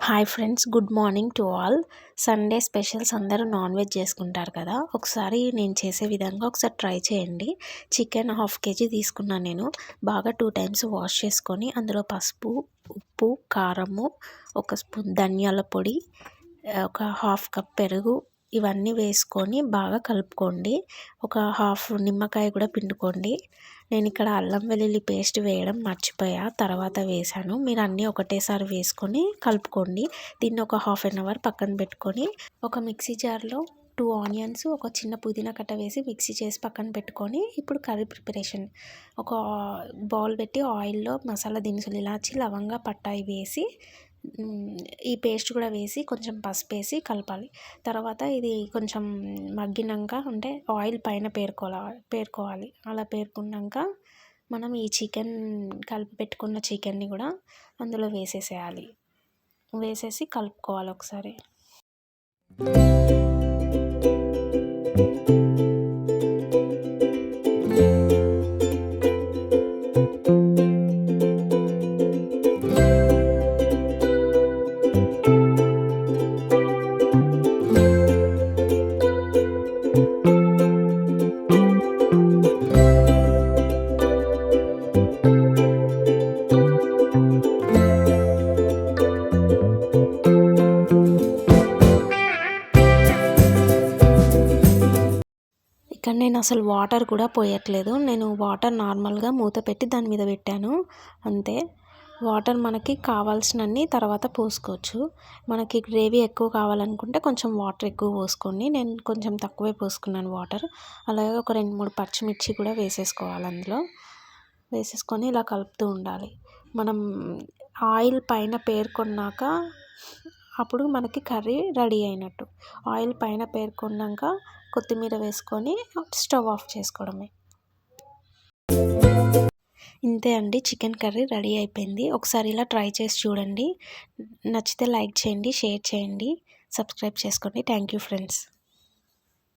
Hi friends, good morning to all. Sunday specials అందరూ non veg చేసుకుంటారు కదా. ఒకసారి నేను చేసే విధంగా ఒకసారి ట్రై చేయండి. చికెన్ 1/2 kg తీసుకున్నాను నేను. బాగా 2 times వాష్ చేసుకొని అందులో పసుపు, ఉప్పు, కారము, 1 స్పూన్ ధనియాల పొడి, ఒక 1/2 కప్ పెరుగు ఇవన్నీ వేసుకొని బాగా కలుపుకోండి. ఒక 1/2 నిమ్మకాయ కూడా పిండుకోండి. నేను ఇక్కడ అల్లం వెల్లుల్లి పేస్ట్ వేయడం మర్చిపోయా, తర్వాత వేసాను. మీరు అన్నీ ఒకటేసారి వేసుకొని కలుపుకోండి. దీన్ని ఒక 1/2 hour పక్కన పెట్టుకొని ఒక మిక్సీ జార్లో 2 ఆనియన్స్, ఒక చిన్న పుదీనా కట్ట వేసి మిక్సీ చేసి పక్కన పెట్టుకొని ఇప్పుడు కర్రీ ప్రిపరేషన్ ఒక బౌల్ పెట్టి ఆయిల్లో మసాలా దినుసులు ఇలాచి, లవంగా, పట్టాయి వేసి ఈ పేస్ట్ కూడా వేసి కొంచెం పసుపు వేసి కలపాలి. తర్వాత ఇది కొంచెం మగ్గినాక అంటే ఆయిల్ పైన పేరుకోవాలి. అలా పేరుకున్నాక మనం ఈ చికెన్ కలిపి పెట్టుకున్న చికెన్ని కూడా అందులో వేసేసేయాలి. వేసేసి కలుపుకోవాలి ఒకసారి. ఇక్కడ నేను అసలు వాటర్ కూడా పోయట్లేదు. నేను వాటర్ నార్మల్గా మూత పెట్టి దాని మీద పెట్టాను అంతే. వాటర్ మనకి కావాల్సినన్ని తర్వాత పోసుకోవచ్చు. మనకి గ్రేవీ ఎక్కువ కావాలనుకుంటే కొంచెం వాటర్ ఎక్కువ పోసుకోండి. నేను కొంచెం తక్కువే పోసుకున్నాను వాటర్. అలాగే ఒక 2-3 పచ్చిమిర్చి కూడా వేసేసుకోవాలి. అందులో వేసేసుకొని ఇలా కలుపుతూ ఉండాలి. మనం ఆయిల్ పైన పేరుకున్నాక అప్పుడు మనకి కర్రీ రెడీ అయినట్టు. ఆయిల్ పైన పేరుకున్నాక కొత్తిమీర వేసుకొని స్టవ్ ఆఫ్ చేసుకోవడమే. ఇంతే అండి, చికెన్ కర్రీ రెడీ అయిపోయింది. ఒకసారి ఇలా ట్రై చేసి చూడండి. నచ్చితే లైక్ చేయండి, షేర్ చేయండి, సబ్స్క్రైబ్ చేసుకోండి. Thank you friends.